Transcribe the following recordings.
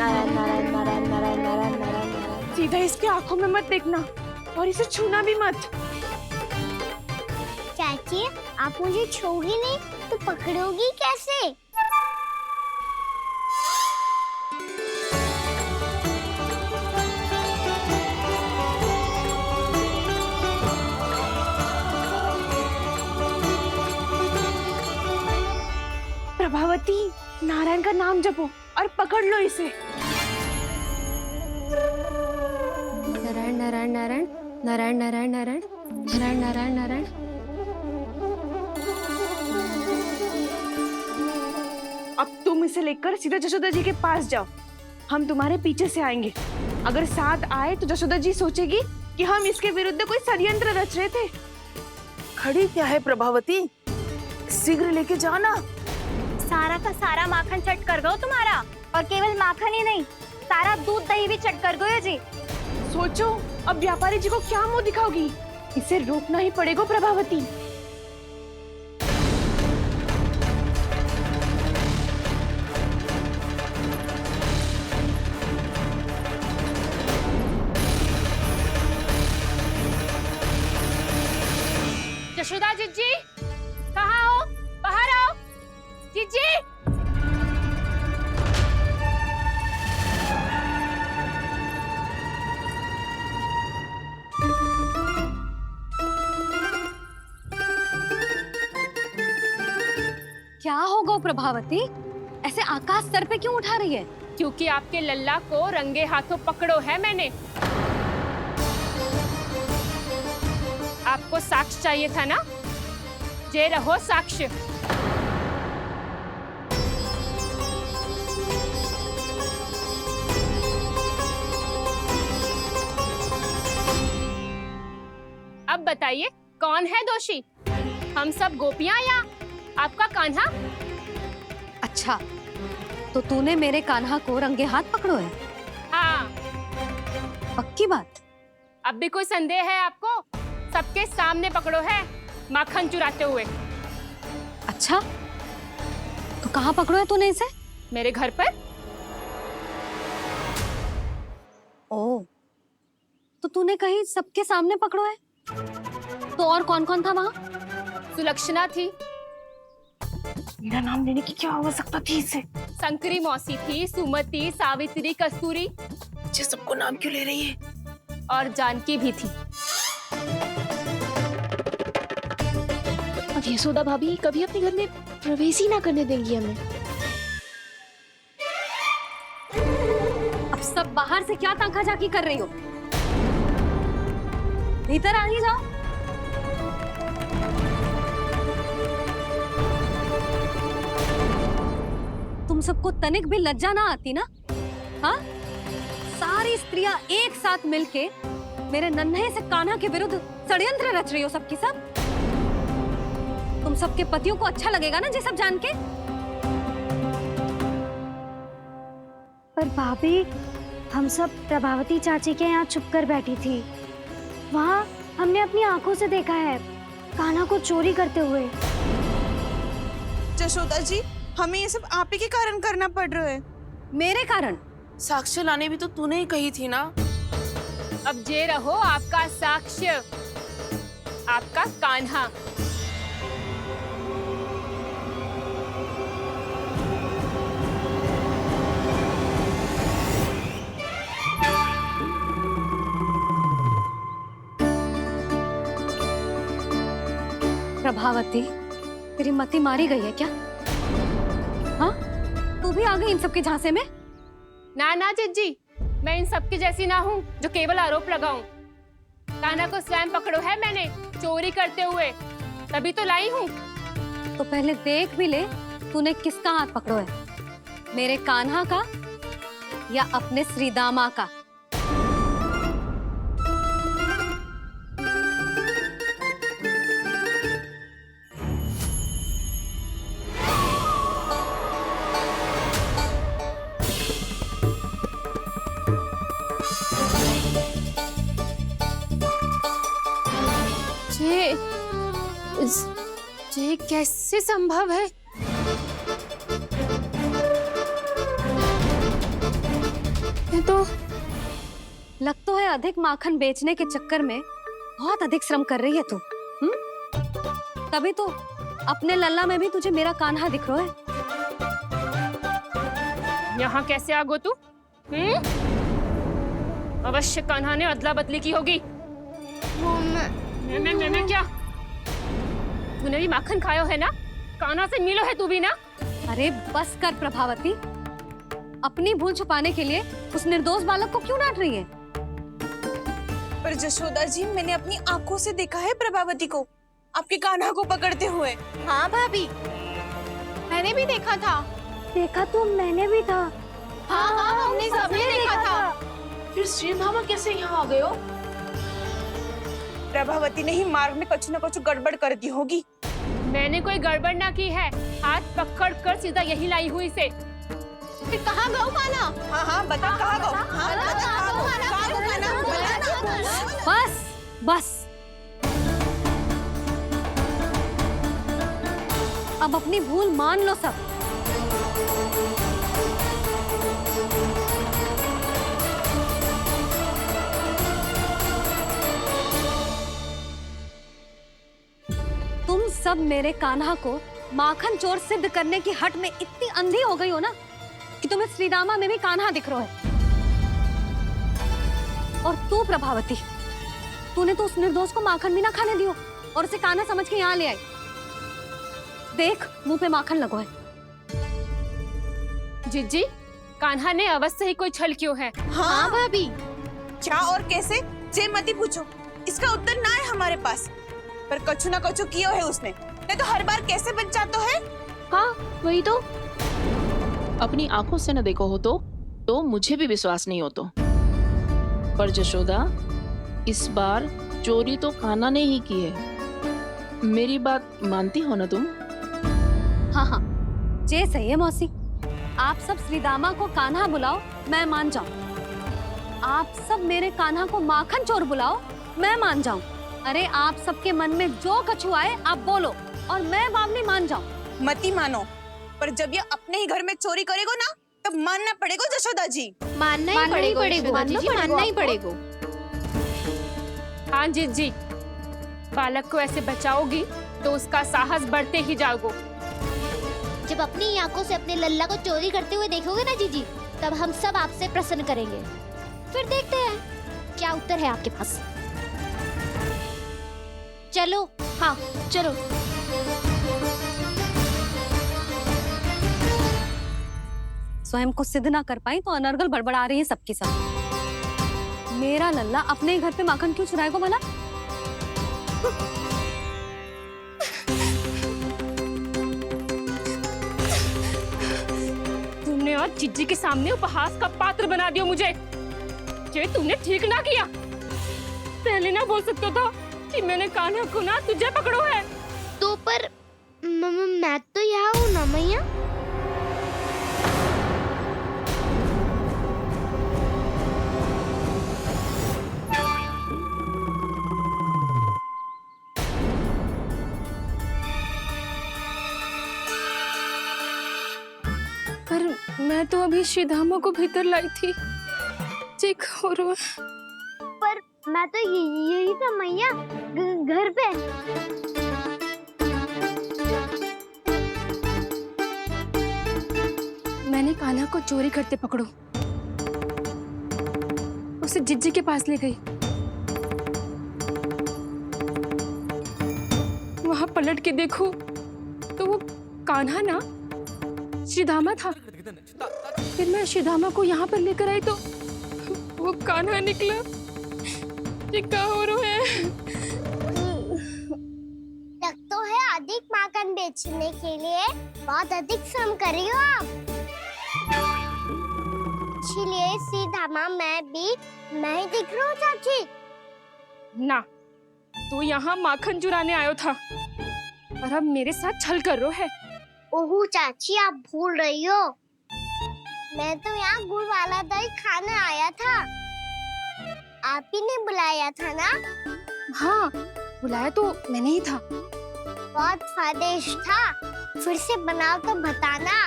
नारायण नारायण नारायण नारायण नारायण नारायण नारायण। सीधा इसके आंखों में मत देखना और इसे छूना भी मत। चाची, आप मुझे छोड़ोगी नहीं तो पकड़ोगी कैसे? प्रभावती, नारायण का नाम जपो और पकड़ लो इसे। नारायण नारायण नारायण नारायण नारायण नारायण नारायण नारायण नारायण। अब तुम इसे लेकर सीधा जशोदा जी के पास जाओ, हम तुम्हारे पीछे से आएंगे। अगर साथ आए तो जशोदा जी सोचेगी कि हम इसके विरुद्ध कोई षड्यंत्र रच रहे थे। खड़ी क्या है प्रभावती, शीघ्र लेके जाना। सारा का सारा माखन चट कर गयो तुम्हारा, और केवल माखन ही नहीं, सारा दूध दही भी चट कर गयो जी। सोचो अब व्यापारी जी को क्या मुंह दिखाओगी। इसे रोकना ही पड़ेगा प्रभावती। जशोदा जीजी, कहाँ हो? बाहर आओ जीजी। क्या होगा प्रभावती, ऐसे आकाश सर पे क्यों उठा रही है? क्योंकि आपके लल्ला को रंगे हाथों पकड़ो है मैंने। आपको साक्ष्य चाहिए था ना, जे रहो साक्ष्य। अब बताइए कौन है दोषी, हम सब गोपियां या आपका कान्हा? अच्छा, तो तूने मेरे कान्हा को रंगे हाथ पकड़ो है? हाँ। पक्की बात? अब भी कोई संदेह है आपको? सबके सामने पकड़ो है, माखन चुराते हुए। अच्छा, तो कहाँ पकड़ो है तूने इसे? मेरे घर पर। ओ, तो तूने कहीं सबके सामने पकड़ो है? तो और कौन कौन था वहाँ? सुलक्षणा थी। मेरा नाम लेने की क्या आवश्यकता थी इसे? संकरी मौसी थी, सुमति, सावित्री, कस्तूरी। ये सबको नाम क्यों ले रही है? और जानकी भी थी। अब यशोदा भाभी कभी अपने घर में प्रवेश ही ना करने देंगी हमें। अब सब बाहर से क्या ताका झाकी कर रही हो? भीतर आ ही जाओ। तुम सबको तनिक भी लज्जा ना आती ना? हाँ? सारी स्त्रियां एक साथ मिलके मेरे नन्हे से कान्हा के विरुद्ध षड्यंत्र रच रही हो सबकी सब। तुम सबके पतियों को अच्छा लगेगा ना ये सब जान के? पर भाभी, हम सब प्रभावती चाची के यहाँ छुप कर बैठी थी। वहाँ हमने अपनी आंखों से देखा है कान्हा को चोरी करते हुए। जशोदा जी, हमें ये सब आप ही के कारण करना पड़ रहा है। मेरे कारण? साक्ष्य लाने भी तो तूने ही कही थी ना। अब जे रहो आपका साक्ष्य, आपका कान्हा। प्रभावती, तेरी मति मारी गई है क्या? हाँ? तू भी आ गई इन सबके झांसे में? ना ना जिज्जी, मैं इन सबकी जैसी ना हूँ जो केवल आरोप लगाऊं। कान्हा को स्वयं पकड़ो है मैंने, चोरी करते हुए, तभी तो लाई हूँ। तो पहले देख भी ले तूने किसका हाथ पकड़ो है, मेरे कान्हा का या अपने श्रीदामा का? ये कैसे संभव है? लग तो है अधिक माखन बेचने के चक्कर में बहुत अधिक श्रम कर रही है तू। तभी तो अपने लल्ला में भी तुझे मेरा कान्हा दिख रहा है। यहाँ कैसे आ गो तू? अवश्य कान्हा ने अदला बदली की होगी। मैं क्या? तूने भी माखन खायो है ना? कान्हा से मिलो है तू भी ना? अरे बस कर प्रभावती, अपनी भूल छुपाने के लिए उस निर्दोष बालक को क्यों डांट रही है? पर जशोदा जी, मैंने अपनी आंखों से देखा है प्रभावती को आपके कान्हा को पकड़ते हुए। हाँ भाभी, मैंने भी देखा था। देखा तो मैंने भी था। हाँ हाँ, हमने सबने देखा था। फिर श्रीधामा कैसे यहाँ आ गए हो? प्रभावती ने ही मार्ग में कुछ न कुछ गड़बड़ कर दी होगी। मैंने कोई गड़बड़ ना की है, हाथ पकड़ कर सीधा यही लाई हुई से। फिर कहाँ गौ कान्हा? हाँ हाँ, बता कहाँ गो? हाँ बता कहाँ गो? बस बस, अब अपनी भूल मान लो सब। तुम सब मेरे कान्हा को माखन चोर सिद्ध करने की हट में इतनी अंधी हो गई हो ना कि तुम्हें श्रीदामा में भी कान्हा दिख रहा है। और तू प्रभावती, तूने तो उस निर्दोष को माखन भी ना खाने दियो और उसे कान्हा समझ के यहाँ ले आई। देख, मुंह पे माखन लगो है। जिज्जी, कान्हा ने अवश्य ही कोई छल क्यों है। हाँ भाभी, क्या और कैसे? जे मती पूछो, इसका उत्तर ना है हमारे पास। पर कछु ना कछु कियो है उसने, नहीं तो हर बार कैसे बच जाता है। हाँ वही तो। अपनी आंखों से न देखो हो तो मुझे भी विश्वास नहीं हो तो। पर जशोदा, इस बार चोरी तो कान्हा ने ही की है। मेरी बात मानती हो ना तुम? हाँ हाँ, जे सही है मौसी। आप सब श्रीदामा को कान्हा बुलाओ, मैं मान जाऊं। आप सब मेरे कान्हा को माखन चोर बुलाओ, मैं मान जाऊं। अरे आप सबके मन में जो कछु आए आप बोलो और मैं बावली मान जाऊं। मती मानो, पर जब ये अपने ही घर में चोरी करेगो ना, तब मानना पड़ेगा जशोदा जी। मानना ही पड़ेगा जीजी, मानना ही पड़ेगा। हाँ जिज्जी, बालक को ऐसे बचाओगी तो उसका साहस बढ़ते ही जाओगे। जब अपनी आंखों से अपने लल्ला को चोरी करते हुए देखोगे ना जीजी, तब हम सब आपसे प्रसन्न करेंगे। फिर देखते हैं क्या उत्तर है आपके पास। चलो। हाँ चलो। स्वयं को सिद्ध ना कर पाई तो अनर्गल बड़बड़ा रही है सबके साथ। मेरा लल्ला अपने ही घर पे माखन क्यों चुराएगा भला? तुमने आज जिज्जी के सामने उपहास का पात्र बना दिया मुझे। ये तुमने ठीक ना किया। पहले ना बोल सकता था कि मैंने कान्हा को ना तुझे पकड़ो है। तो पर मैं तो यहाँ हूँ ना मैया। पर मैं तो अभी श्रीधामा को भीतर लाई थी। चेक हो रहा है। पर मैं तो यही था मैया, घर पे। मैंने कान्हा को चोरी करते पकड़ो, उसे जिज्जी के पास ले गई। वहां पलट के देखो तो वो कान्हा ना श्रीधामा था। फिर मैं श्रीधामा को यहाँ पर लेकर आई तो वो कान्हा निकला। ये क्या हो रहा है? लगता है अधिक माखन बेचने के लिए बहुत अधिक श्रम कर रही हो आप। इसलिए सीधामा मैं ही दिख रहा हूँ चाची। ना, तू यहाँ माखन चुराने आयो था और अब मेरे साथ छल कर रो है। ओह चाची, आप भूल रही हो, मैं तो यहाँ गुड़ वाला दही खाने आया था। आप ही ने बुलाया था ना? हाँ, बुलाया तो मैंने ही था। बहुत स्वादिष्ट था। फिर से बनाओ तो बताना,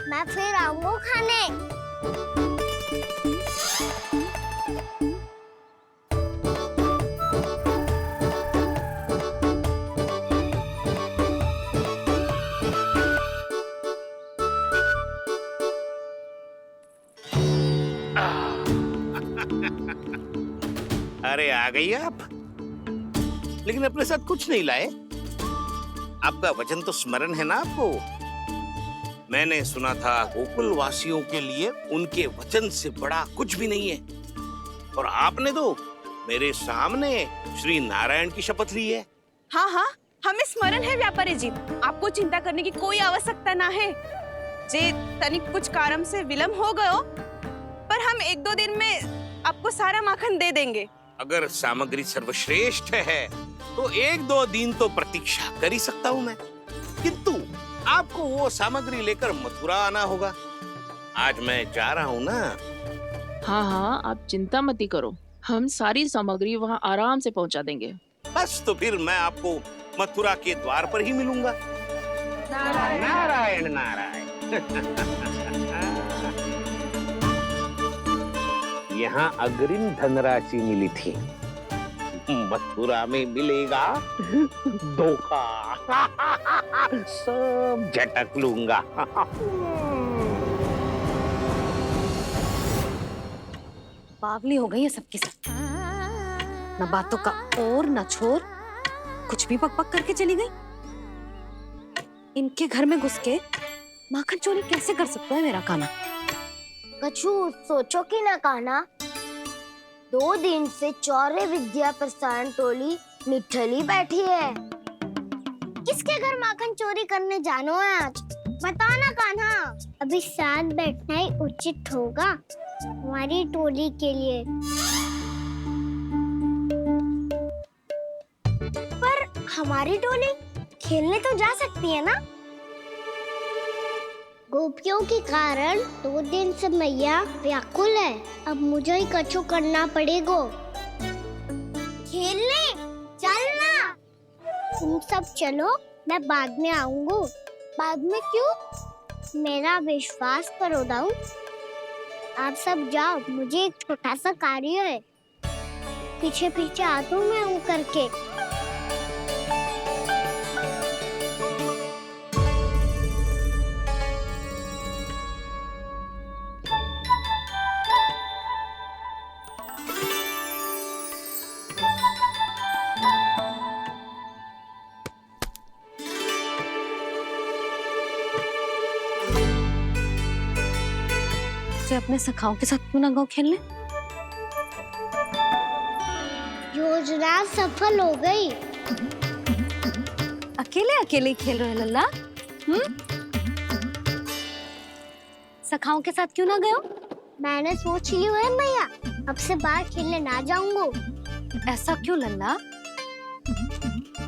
मैं फिर आऊंगा खाने। अरे आ गई आप, लेकिन अपने साथ कुछ नहीं लाए। आपका वचन तो स्मरण है ना आपको? मैंने सुना था गोकुल वासियों के लिए उनके वचन से बड़ा कुछ भी नहीं है, और आपने तो मेरे सामने श्री नारायण की शपथ ली है। हाँ हाँ, हमें स्मरण है व्यापारी जी, आपको चिंता करने की कोई आवश्यकता ना है। जे तनिक कुछ कारण से विलंब हो गयो, पर हम 1-2 दिन में आपको सारा माखन दे देंगे। अगर सामग्री सर्वश्रेष्ठ है तो 1-2 दिन तो प्रतीक्षा कर ही सकता हूँ मैं, किंतु आपको वो सामग्री लेकर मथुरा आना होगा। आज मैं जा रहा हूँ ना। हाँ हाँ, आप चिंता मत ही करो, हम सारी सामग्री वहाँ आराम से पहुँचा देंगे। बस तो फिर मैं आपको मथुरा के द्वार पर ही मिलूंगा। नारायण नारायण। यहाँ अग्रिम धनराशि मिली थी, मथुरा में मिलेगा धोखा। सब झटक लूंगा। बावली हो गई है सबकी सब, न बातों का और न छोर, कुछ भी बक बक करके चली गई। इनके घर में घुस के माखन चोरी कैसे कर सकता है मेरा कान्हा? कछु सोचो कि ना कान्हा, 2 दिन से चौर्य विद्या प्रसारण टोली निठली बैठी है। किसके घर माखन चोरी करने जानो है आज? बता ना कान्हा। अभी साथ बैठना ही उचित होगा हमारी टोली के लिए। पर हमारी टोली खेलने तो जा सकती है ना? गोपियों के कारण 2 दिन से मैया व्याकुल है। अब मुझे ही कछु करना पड़ेगा। खेलने चलना। तुम सब चलो, मैं बाद में आऊंगा। बाद में क्यों? मेरा विश्वास करो दाऊ। आप सब जाओ, मुझे एक छोटा सा कार्य है। पीछे पीछे आता हूँ मैं हूँ करके। से अपने सखाओं के साथ क्यों ना गाँव खेलने? योजना सफल हो गई। अकेले अकेले ही खेल रहे लल्ला? सखाओं के साथ क्यों ना गए हो? मैंने सोच लिया है मैया, अब से बाहर खेलने ना जाऊंगा। ऐसा क्यों लल्ला?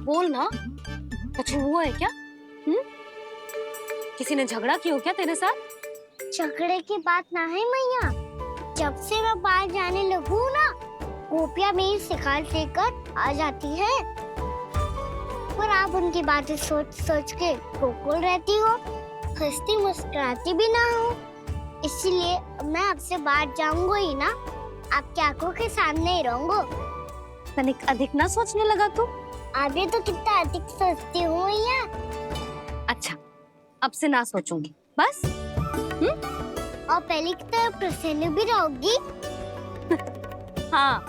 बोल ना, कुछ हुआ है क्या? किसी ने झगड़ा किया हो क्या तेरे साथ? झगड़े की बात ना है मैया। जब से मैं बाहर जाने लगू ना, गोपियां मेरी शिकायत लेकर आ जाती है। पर आप उनकी बातें सोच सोच के गोकुल रहती हो, हंसती मुस्कुराती भी ना हो। इसीलिए मैं आपसे बाहर जाऊंगा ही ना, आपकी आंखों के सामने ही रहूंगा। तनिक अधिक ना सोचने लगा तू? आगे तो कितना अधिक सोचती हूँ मैया। अच्छा, अब से ना सोचूंगी बस। और पहले की तरह प्रसन्न भी रहोगी। हाँ,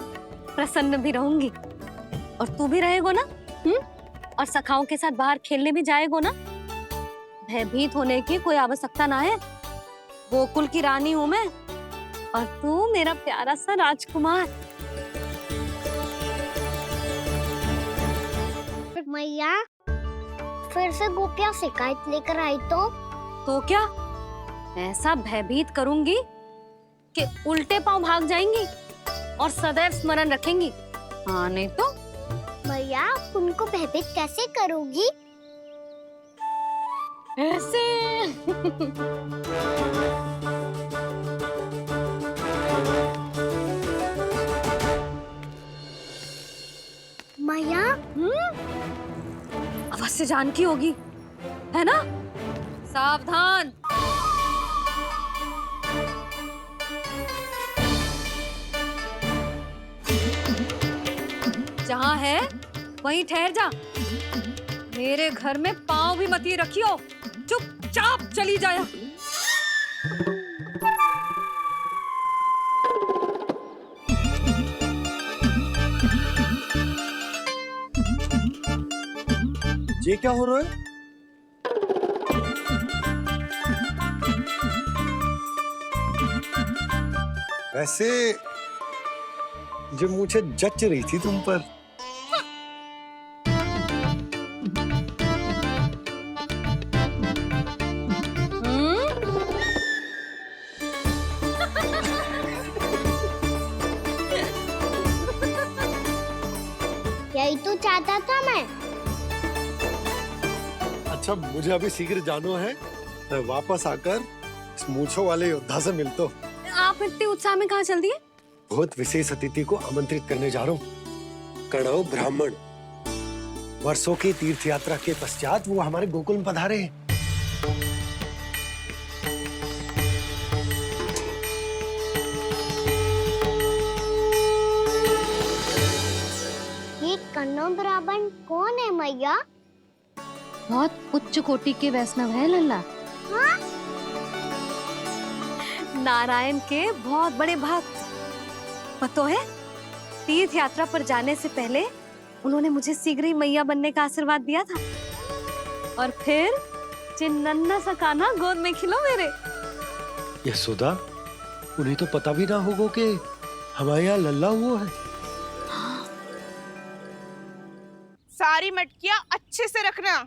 प्रसन्न भी रहूंगी। और तू भी रहेगो ना? और सखाओं के साथ बाहर खेलने भी जाएगो ना? भयभीत होने की कोई आवश्यकता ना है। गोकुल की रानी हूँ मैं, और तू मेरा प्यारा सा राजकुमार। मैया, फिर से गोपियां शिकायत लेकर आई तो क्या ऐसा भयभीत करूंगी कि उल्टे पांव भाग जाएंगी और सदैव स्मरण रखेंगी? हाँ नहीं तो? मैया, तुमको भयभीत कैसे करोगी? ऐसे। मैया, अवश्य जानकी होगी, है ना? सावधान। जहाँ है वहीं ठहर जा। मेरे घर में पाँव भी मत ही रखियो, चुपचाप चली जाया। ये क्या हो रहा है? वैसे जो मुझे जच रही थी तुम पर। यही तो चाहता था मैं। अच्छा मुझे अभी शीघ्र जाना है, मैं वापस आकर इस मूंछों वाले योद्धा से मिलता हूँ। आप इतने उत्साह में कहाँ चल दिए? बहुत विशेष अतिथि को आमंत्रित करने जा रहा हूँ, कणव ब्राह्मण। वर्षों की तीर्थ यात्रा के पश्चात वो हमारे गोकुल में पधारे हैं। ये कन्नौ ब्राह्मण कौन है मैया? बहुत उच्च कोटि के वैष्णव है लल्ला। हाँ? नारायण के बहुत बड़े भक्त। पता है, तीर्थ यात्रा पर जाने से पहले उन्होंने मुझे शीघ्र ही मैया बनने का आशीर्वाद दिया था। और फिर चिन्नन्ना सा कान्हा गोद में खिलो मेरे। यशोदा, उन्हें तो पता भी ना होगा कि हमारे यहाँ लल्ला हुआ है। सारी मटकियां अच्छे से रखना।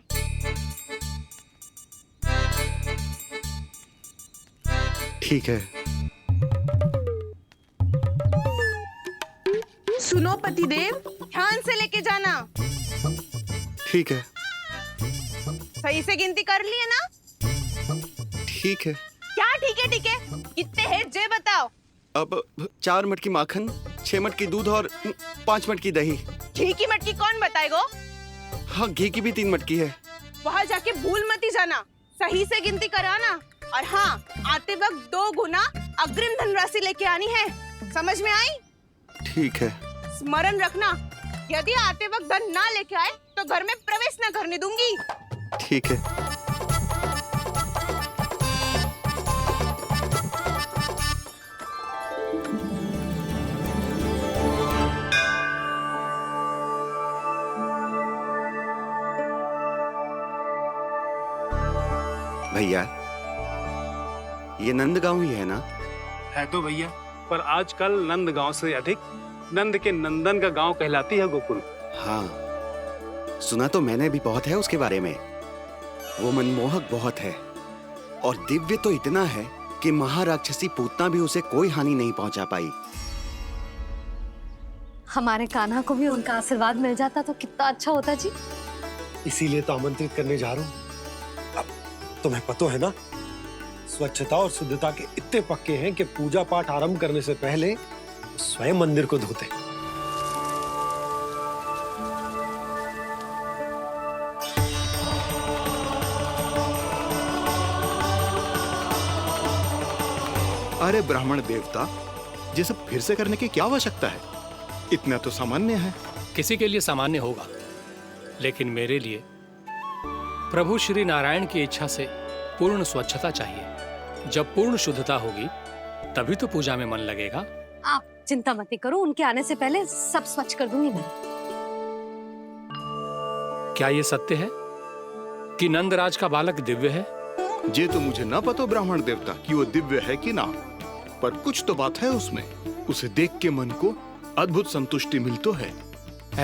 ठीक है। सुनो पतिदेव, ध्यान से लेके जाना। ठीक है। सही से गिनती कर लिए ना? ठीक है। क्या ठीक है ठीक है? कितने हैं जे बताओ। अब 4 मटकी माखन, 6 मटकी दूध और 5 मटकी दही। घी की मटकी कौन बताएगा? हाँ, घी की भी 3 मटकी है। वहाँ जाके भूल मती जाना, सही से गिनती कराना। और हाँ, आते वक्त 2 गुना अग्रिम धनराशि लेके आनी है। समझ में आई? ठीक है। स्मरण रखना, यदि आते वक्त धन ना लेके आए तो घर में प्रवेश ना करने दूंगी। ठीक है। भैया, ये नंदगांव ही है ना? है तो भैया, पर आजकल नंदगांव से अधिक नंद के नंदन का गांव कहलाती है गोकुल। हाँ, सुना तो मैंने भी बहुत है उसके बारे में। वो मनमोहक बहुत है और दिव्य तो इतना है कि महाराक्षसी पूतना भी उसे कोई हानि नहीं पहुंचा पाई। हमारे कान्हा को भी उनका आशीर्वाद मिल जाता तो कितना अच्छा होता जी। इसीलिए तो आमंत्रित करने जा रहा हूँ। अब तुम्हें पता है ना, स्वच्छता और शुद्धता के इतने पक्के हैं कि पूजा पाठ आरंभ करने से पहले स्वयं मंदिर को धोते। अरे ब्राह्मण देवता, ये सब फिर से करने की क्या आवश्यकता है? इतना तो सामान्य है। किसी के लिए सामान्य होगा, लेकिन मेरे लिए प्रभु श्री नारायण की इच्छा से पूर्ण स्वच्छता चाहिए। जब पूर्ण शुद्धता होगी तभी तो पूजा में मन लगेगा। आप चिंता मत करो, उनके आने से पहले सब स्वच्छ कर दूंगी मैं। क्या ये सत्य है कि नंदराज का बालक दिव्य है? ये तो मुझे ना पता ब्राह्मण देवता कि वो दिव्य है कि ना, पर कुछ तो बात है उसमें। उसे देख के मन को अद्भुत संतुष्टि मिलती है।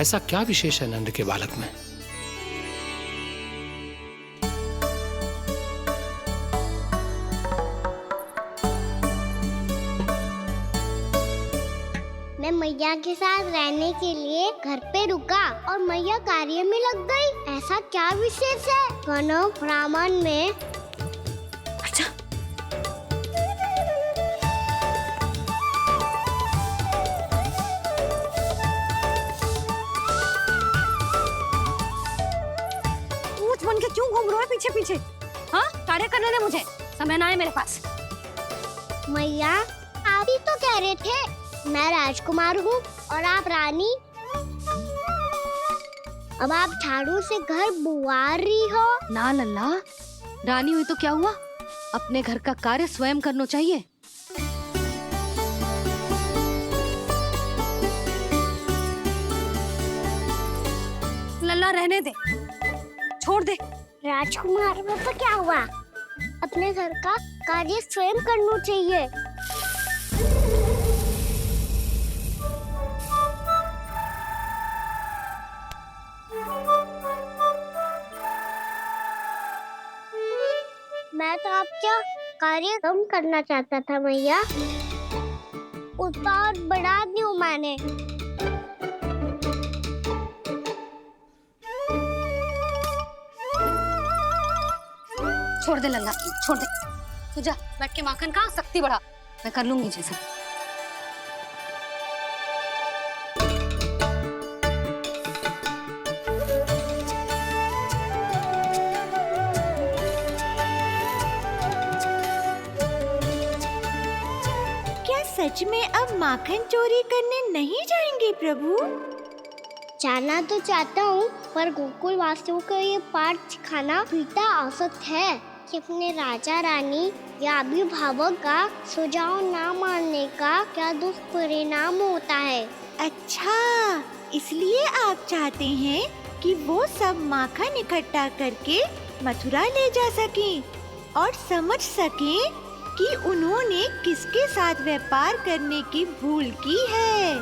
ऐसा क्या विशेष है नंद के बालक में? मैं मैया के साथ रहने के लिए घर पे रुका और मैया कार्य में लग गई। ऐसा क्या विशेष है कन्नौ ब्राह्मण में? अच्छा, ऊंट बन के क्यों घूम रहा है पीछे पीछे? हाँ, कार्य करने दे मुझे, समय ना है मेरे पास। मैया, आप ही तो कह रहे थे मैं राजकुमार हूँ और आप रानी। अब आप झाड़ू से घर बुआ रही हो। ना लल्ला, रानी हुई तो क्या हुआ, अपने घर का कार्य स्वयं करना चाहिए। लल्ला रहने दे, छोड़ दे। राजकुमार में तो क्या हुआ? अपने घर का कार्य स्वयं करना चाहिए। मैं तो आपका कार्य कम करना चाहता था मैया, उतना और बढ़ा दूं मैंने। छोड़ दे लल्ला, छोड़ दे। तू जा बैठ के माखन खा, शक्ति बढ़ा। मैं कर लूंगी जैसा। सच में अब माखन चोरी करने नहीं जाएंगे प्रभु? जाना तो चाहता हूँ, पर गोकुल वासियों को ये पाठ सिखाना पिता औसत है कि अपने राजा रानी या अभिभावक का सुझाव ना मानने का क्या दुष्परिणाम होता है। अच्छा, इसलिए आप चाहते हैं कि वो सब माखन इकट्ठा करके मथुरा ले जा सकें और समझ सकें कि उन्होंने किसके साथ व्यापार करने की भूल की है।